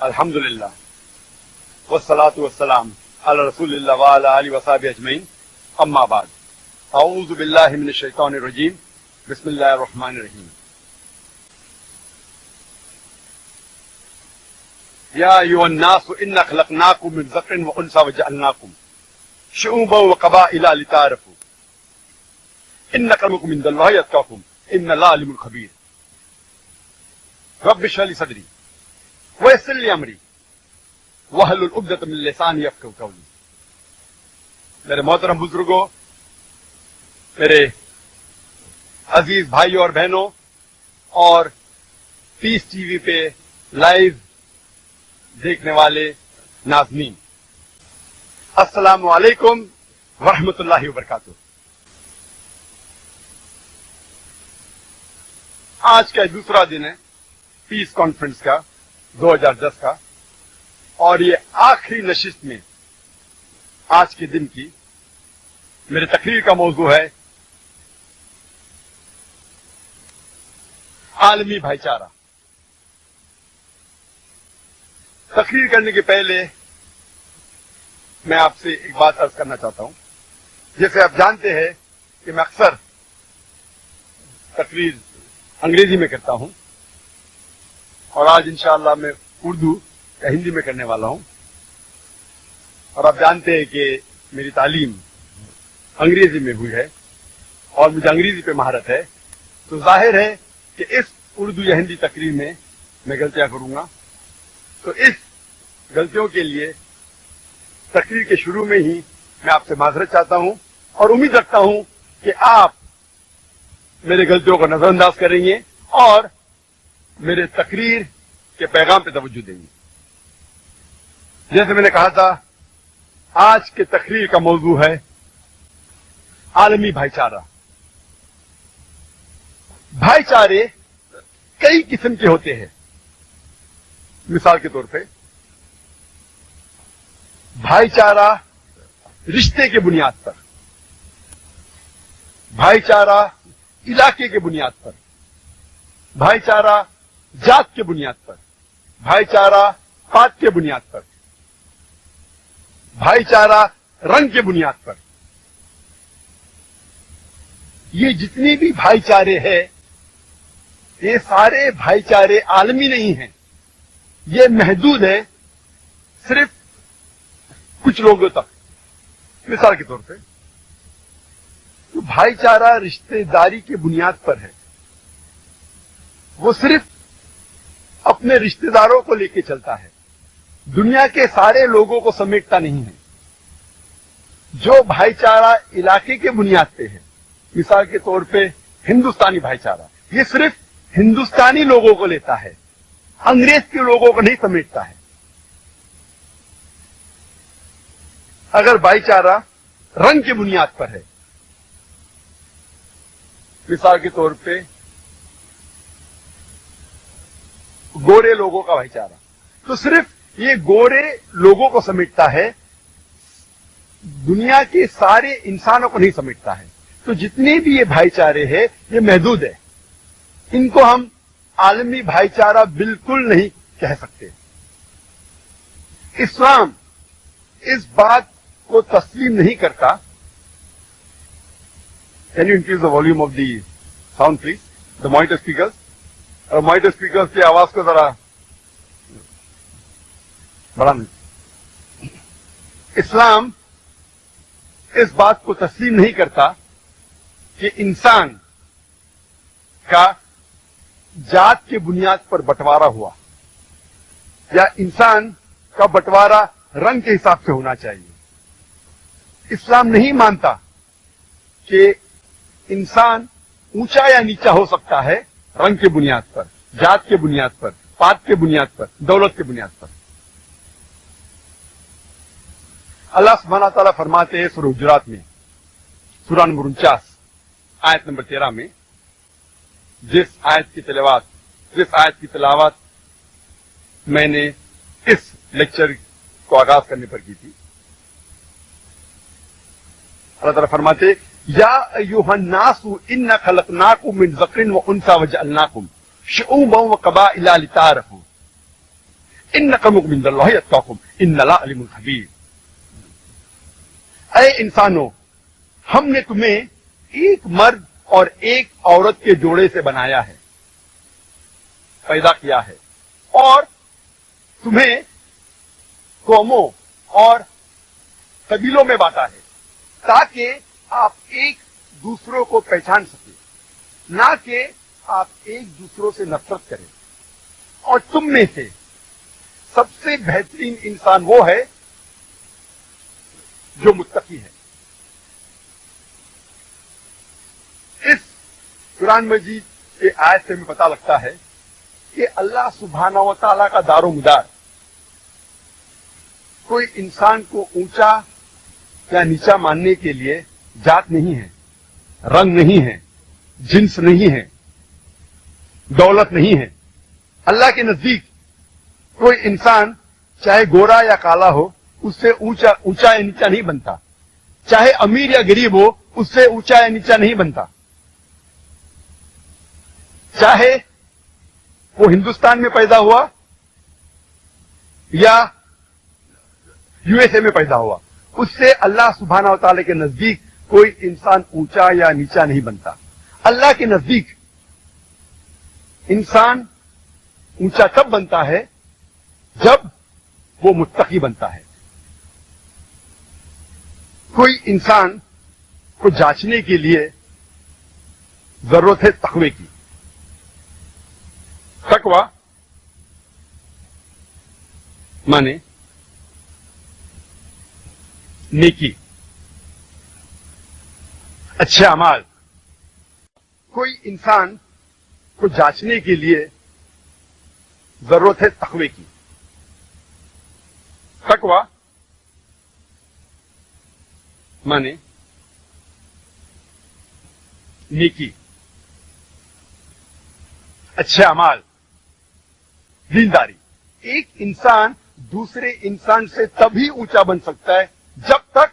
الحمدللہ والصلاة والسلام علی رسول اللہ وعلی آلہ وصحبہ اجمعین، اما بعد، اعوذ باللہ من الشیطان الرجیم، بسم اللہ الرحمن الرحیم۔ یا ایھا الناس انا خلقناکم من ذکر وانثی وجعلناکم شعوبا وقبائل لتعارفوا ان اکرمکم عند اللہ اتقاکم ان اللہ علیم خبیر۔ رب اشرح لی صدری ویسر لی امری واحلل عقدۃ من لسانی یفقہوا قولی۔ میرے محترم بزرگوں، میرے عزیز بھائیوں اور بہنوں، اور پیس ٹی وی پہ لائیو دیکھنے والے ناظرین، السلام علیکم ورحمۃ اللہ وبرکاتہ۔ آج کا دوسرا دن ہے پیس کانفرنس کا 2010 کا، اور یہ آخری نشست میں آج کے دن کی میرے تقریر کا موضوع ہے عالمی بھائی چارہ۔ تقریر کرنے کے پہلے میں آپ سے ایک بات عرض کرنا چاہتا ہوں۔ جیسے آپ جانتے ہیں کہ میں اکثر تقریر انگریزی میں کرتا ہوں، اور آج انشاءاللہ میں اردو یا ہندی میں کرنے والا ہوں، اور آپ جانتے ہیں کہ میری تعلیم انگریزی میں ہوئی ہے اور مجھے انگریزی پہ مہارت ہے، تو ظاہر ہے کہ اس اردو یا ہندی تقریر میں غلطیاں کروں گا۔ تو اس غلطیوں کے لیے تقریر کے شروع میں ہی میں آپ سے معذرت چاہتا ہوں، اور امید رکھتا ہوں کہ آپ میرے غلطیوں کو نظر انداز کریں گے اور میرے تقریر کے پیغام پہ توجہ دیں گے۔ جیسے میں نے کہا تھا، آج کے تقریر کا موضوع ہے عالمی بھائی چارہ۔ بھائی چارے کئی قسم کے ہوتے ہیں۔ مثال کے طور پہ بھائی چارہ رشتے کے بنیاد پر، بھائی چارہ علاقے کے بنیاد پر، بھائی چارہ ذات کے بنیاد پر، بھائی چارہ پات کے بنیاد پر، بھائی چارہ رنگ کے بنیاد پر۔ یہ جتنے بھی بھائی چارے ہیں، یہ سارے بھائی چارے عالمی نہیں ہیں، یہ محدود ہے صرف کچھ لوگوں تک۔ مثال کے طور پہ جو بھائی چارہ رشتہ داری کی بنیاد پر ہے، وہ صرف اپنے رشتہ داروں کو لے کے چلتا ہے، دنیا کے سارے لوگوں کو سمیٹتا نہیں ہے۔ جو بھائی چارہ علاقے کے بنیاد پہ ہے، مثال کے طور پہ ہندوستانی بھائی چارہ، یہ صرف ہندوستانی لوگوں کو لیتا ہے، انگریز کے لوگوں کو نہیں سمیٹتا ہے۔ اگر بھائی چارہ رنگ کی بنیاد پر ہے، مثال کے طور پہ گورے لوگوں کا بھائی چارہ، تو صرف یہ گورے لوگوں کو سمیٹتا ہے، دنیا کے سارے انسانوں کو نہیں سمیٹتا ہے۔ تو جتنے بھی یہ بھائی چارے ہیں، یہ محدود ہے، ان کو ہم عالمی بھائی چارہ بالکل نہیں کہہ سکتے۔ اسلام اس بات کو تسلیم نہیں کرتا۔ Can you increase the volume of the sound, please? The monitor speakers. اور مائٹر اسپیکر کی آواز کو ذرا بڑھانا۔ اسلام اس بات کو تسلیم نہیں کرتا کہ انسان کا ذات کے بنیاد پر بٹوارا ہوا، یا انسان کا بٹوارا رنگ کے حساب سے ہونا چاہیے۔ اسلام نہیں مانتا کہ انسان اونچا یا نیچا ہو سکتا ہے رنگ کے بنیاد پر، ذات کے بنیاد پر، پات کے بنیاد پر، دولت کے بنیاد پر۔ اللہ سبحانہ تعالیٰ فرماتے ہیں سورہ حجرات میں، سورہ نمبر 49 آیت نمبر 13 میں، جس آیت کی تلاوت میں نے اس لیکچر کو آغاز کرنے پر کی تھی۔ اللہ تعالیٰ فرماتے، یا ایھا الناس انا خلقناکم من ذکر وانثی وجعلناکم شعوبا وقبائل لتعارفوا ان اکرمکم عند اللہ اتقاکم ان اللہ علیم خبیر. اے انسانوں، ہم نے تمہیں ایک مرد اور ایک عورت کے جوڑے سے بنایا ہے، پیدا کیا ہے، اور تمہیں قوموں اور قبیلوں میں بانٹا ہے تاکہ آپ ایک دوسروں کو پہچان سکیں، نہ کہ آپ ایک دوسروں سے نفرت کریں. اور تم میں سے سب سے بہترین انسان وہ ہے جو متقی ہے. اس قرآن مجید کے آیت سے ہمیں پتہ لگتا ہے کہ اللہ سبحانہ و تعالیٰ کا دار و مدار کوئی انسان کو اونچا یا نیچا ماننے کے لیے ذات نہیں ہے، رنگ نہیں ہے، جنس نہیں ہے، دولت نہیں ہے. اللہ کے نزدیک کوئی انسان چاہے گورا یا کالا ہو اس سے اونچا یا نیچا نہیں بنتا، چاہے امیر یا غریب ہو اس سے اونچا یا نیچا نہیں بنتا، چاہے وہ ہندوستان میں پیدا ہوا یا یو ایس اے میں پیدا ہوا، اس سے اللہ سبحانہ و تعالی کے نزدیک کوئی انسان اونچا یا نیچا نہیں بنتا. اللہ کے نزدیک انسان اونچا تب بنتا ہے جب وہ متقی بنتا ہے. کوئی انسان کو جانچنے کے لیے ضرورت ہے تقوی کی. تقوی مانے نیکی، اچھے اعمال. کوئی انسان کو جانچنے کے لیے ضرورت ہے تقوی کی. تقوی مانے نیکی، اچھے اعمال، دینداری. ایک انسان دوسرے انسان سے تبھی اونچا بن سکتا ہے جب تک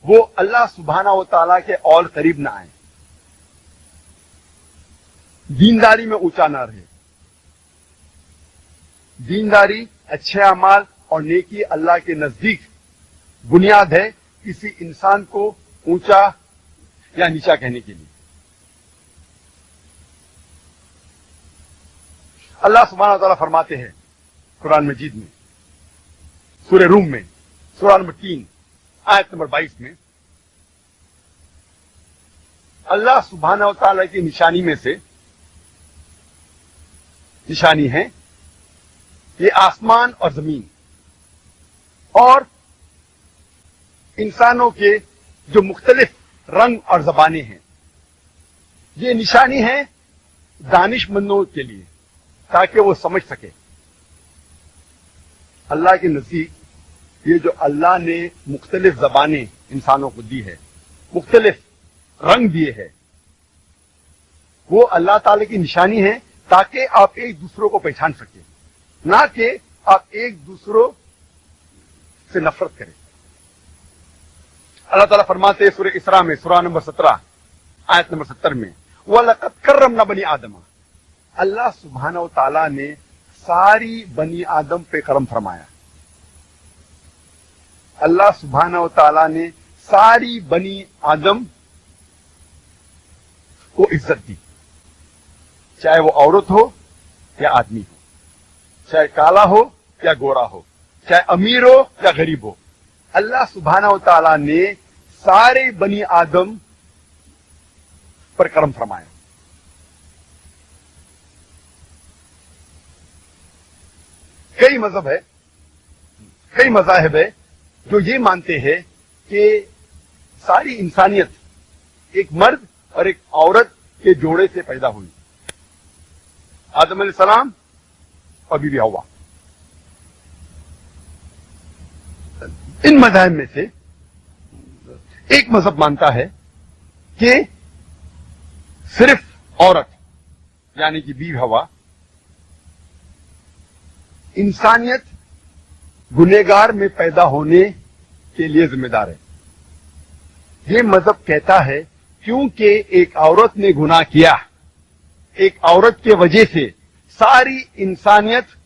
وہ اللہ سبحانہ و تعالیٰ کے اور قریب نہ آئے، دینداری میں اونچا نہ رہے. دینداری، اچھے اعمال اور نیکی اللہ کے نزدیک بنیاد ہے کسی انسان کو اونچا یا نیچا کہنے کے لیے. اللہ سبحانہ و تعالیٰ فرماتے ہیں قرآن مجید میں سورہ روم میں سورہ نمبر 3 آیت نمبر 22 میں، اللہ سبحانہ و تعالیٰ کی نشانی میں سے نشانی ہے یہ آسمان اور زمین اور انسانوں کے جو مختلف رنگ اور زبانیں ہیں. یہ نشانی ہے دانش مندوں کے لیے تاکہ وہ سمجھ سکے. اللہ کے نزدیک یہ جو اللہ نے مختلف زبانیں انسانوں کو دی ہے، مختلف رنگ دیے ہیں، وہ اللہ تعالی کی نشانی ہے تاکہ آپ ایک دوسروں کو پہچان سکیں، نہ کہ آپ ایک دوسروں سے نفرت کریں. اللہ تعالیٰ فرماتے ہیں سورہ اسراء میں سورہ نمبر 17 آیت نمبر 70 میں، وَلَقَدْ كَرَّمْنَا بَنِي آدَمَ. اللہ سبحانہ و تعالیٰ نے ساری بنی آدم پہ کرم فرمایا. اللہ سبحانہ و تعالیٰ نے ساری بنی آدم کو عزت دی، چاہے وہ عورت ہو یا آدمی ہو، چاہے کالا ہو یا گورا ہو، چاہے امیر ہو یا غریب ہو. اللہ سبحانہ و تعالیٰ نے سارے بنی آدم پر کرم فرمایا. کئی مذہب ہے، کئی مذاہب ہے جو یہ مانتے ہیں کہ ساری انسانیت ایک مرد اور ایک عورت کے جوڑے سے پیدا ہوئی، آدم علیہ السلام اور بی بی حوا. ان مذاہب میں سے ایک مذہب مانتا ہے کہ صرف عورت یعنی کہ بی بی حوا انسانیت گنہگار میں پیدا ہونے کے لیے ذمہ دار ہے. یہ مذہب کہتا ہے کیونکہ ایک عورت نے گناہ کیا، ایک عورت کی وجہ سے ساری انسانیت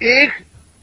1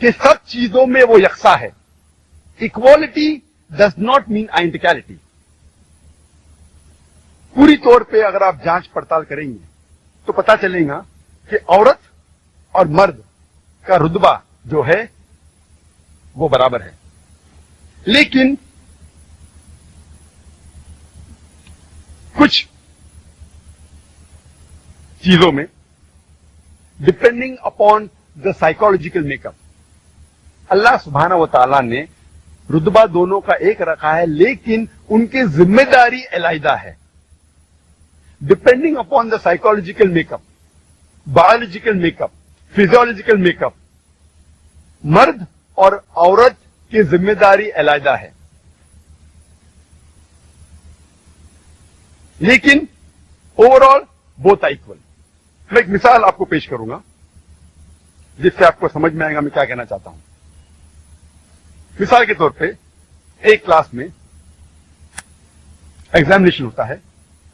کہ سب چیزوں میں وہ یکساں ہے. Equality does not mean identicality. پوری طور پہ اگر آپ جانچ پڑتال کریں گے تو پتا چلے گا کہ عورت اور مرد کا رتبہ جو ہے وہ برابر ہے. لیکن کچھ چیزوں میں depending upon the psychological make up اللہ سبحانہ و تعالیٰ نے رتبہ دونوں کا ایک رکھا ہے, لیکن ان کی ذمہ داری علیحدہ ہے. Depending upon the psychological make up, biological make up, physiological make up, مرد اور عورت کی ذمہ داری علیحدہ ہے. لیکن اوور آل بوتھ ایکول. میں ایک مثال آپ کو پیش کروں گا جس سے آپ کو سمجھ میں آئے گا میں کیا کہنا چاہتا ہوں. مثال کے طور پہ ایک کلاس میں ایگزامینیشن ہوتا ہے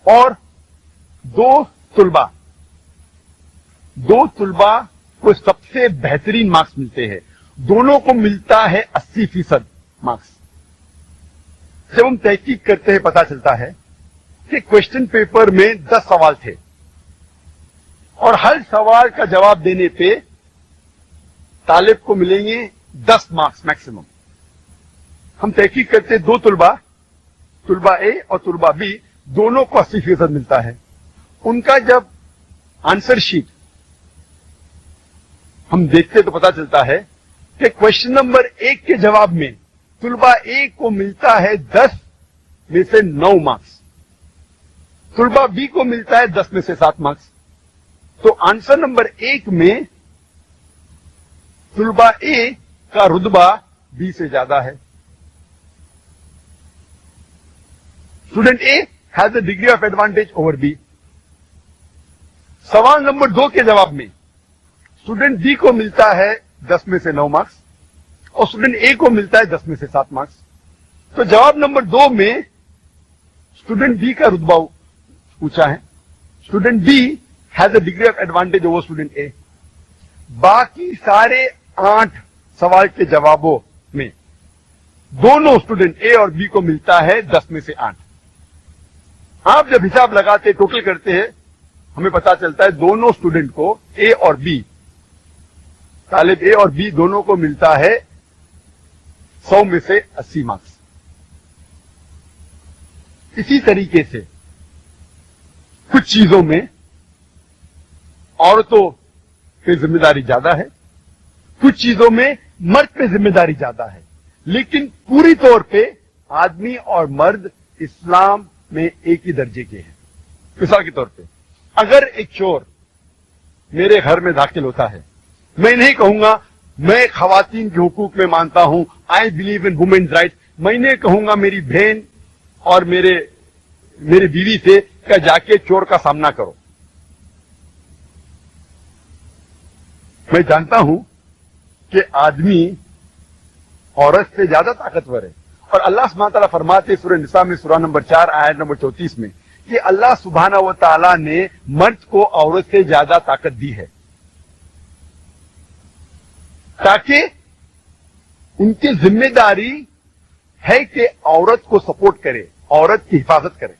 اور دو طلبہ کو سب سے بہترین مارکس ملتے ہیں. دونوں کو ملتا ہے 80% مارکس. جب ہم تحقیق کرتے ہیں پتا چلتا ہے کہ کوشچن پیپر میں 10 سوال تھے اور ہر سوال کا جواب دینے پہ طالب کو ملیں گے 10 مارکس میکسیمم. ہم تحقیق کرتے دو طلبہ اے اور طلبہ بی دونوں کو 80% ملتا ہے. ان کا جب آنسر شیٹ ہم دیکھتے تو پتا چلتا ہے کہ کوشچن نمبر 1 کے جواب میں طلبہ اے کو ملتا ہے 10 میں سے 9 مارکس, طلبہ بی کو ملتا ہے 10 میں سے 7 مارکس. تو آنسر نمبر 1 میں طلبہ اے کا رتبہ بی سے زیادہ ہے. Student A has a degree of advantage over B. سوال نمبر 2 کے جواب میں اسٹوڈنٹ بی کو ملتا ہے 10 میں سے 9 مارکس اور اسٹوڈنٹ اے کو ملتا ہے 10 میں سے 7 مارکس. تو جواب نمبر 2 میں اسٹوڈنٹ بی کا رتبہ اونچا ہے. Student B has a degree of advantage over student A. باقی سارے 8 سوال کے جوابوں میں دونوں اسٹوڈنٹ اے اور بی کو ملتا ہے 10 میں سے 8. آپ جب حساب لگاتے ٹوٹل کرتے ہیں ہمیں پتا چلتا ہے دونوں اسٹوڈنٹ کو اے اور بی, طالب اے اور بی دونوں کو ملتا ہے 100 میں سے 80 مارکس. اسی طریقے سے کچھ چیزوں میں عورتوں پہ ذمہ داری زیادہ ہے, کچھ چیزوں میں مرد پہ ذمہ داری زیادہ ہے, لیکن پوری طور پہ آدمی اور مرد اسلام میں ایک ہی درجے کے ہیں. مثال کے طور پہ اگر ایک چور میرے گھر میں داخل ہوتا ہے, میں نہیں کہوں گا میں خواتین کے حقوق میں مانتا ہوں, I believe in women's right. میں نہیں کہوں گا میری بہن اور میری بیوی سے کہ جا کے چور کا سامنا کرو. میں جانتا ہوں کہ آدمی عورت سے زیادہ طاقتور ہے, اور اللہ سبحانہ تعالیٰ فرماتے سورہ نساء میں سورہ نمبر 4 آیت نمبر 34 میں کہ اللہ سبحانہ و تعالیٰ نے مرد کو عورت سے زیادہ طاقت دی ہے تاکہ ان کی ذمہ داری ہے کہ عورت کو سپورٹ کرے, عورت کی حفاظت کرے.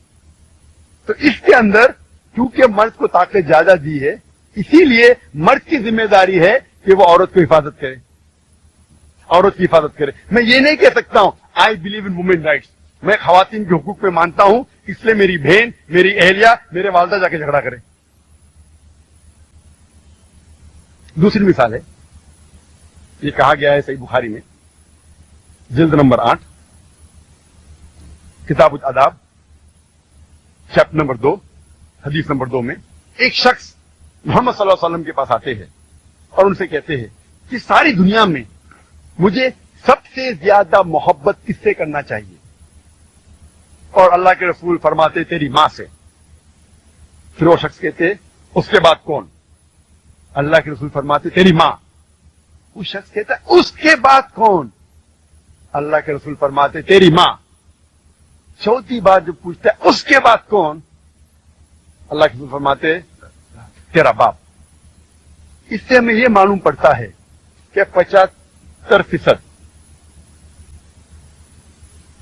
تو اس کے اندر کیونکہ مرد کو طاقت زیادہ دی ہے اسی لیے مرد کی ذمہ داری ہے کہ وہ عورت کو حفاظت کرے, عورت کی حفاظت کرے. میں یہ نہیں کہہ سکتا ہوں I believe in women rights, میں خواتین کے حقوق پہ مانتا ہوں اس لیے میری بہن, میری اہلیہ, میرے والدہ جا کے جھگڑا کرے. دوسری مثال ہے, یہ کہا گیا ہے صحیح بخاری میں جلد نمبر 8 کتاب الاداب چیپٹر نمبر 2 حدیث نمبر 2 میں ایک شخص محمد صلی اللہ علیہ وسلم کے پاس آتے ہیں اور ان سے کہتے ہیں کہ ساری دنیا میں مجھے سب سے زیادہ محبت کس سے کرنا چاہیے؟ اور اللہ کے رسول فرماتے تیری ماں سے. پھر وہ شخص کہتے اس کے بعد کون؟ اللہ کے رسول فرماتے تیری ماں. وہ شخص کہتا ہے اس کے بعد کون؟ اللہ کے رسول فرماتے تیری ماں. چوتھی بار جو پوچھتا ہے اس کے بعد کون؟ اللہ کے رسول فرماتے تیرا باپ. اس سے ہمیں یہ معلوم پڑتا ہے کہ 70%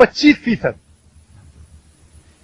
25%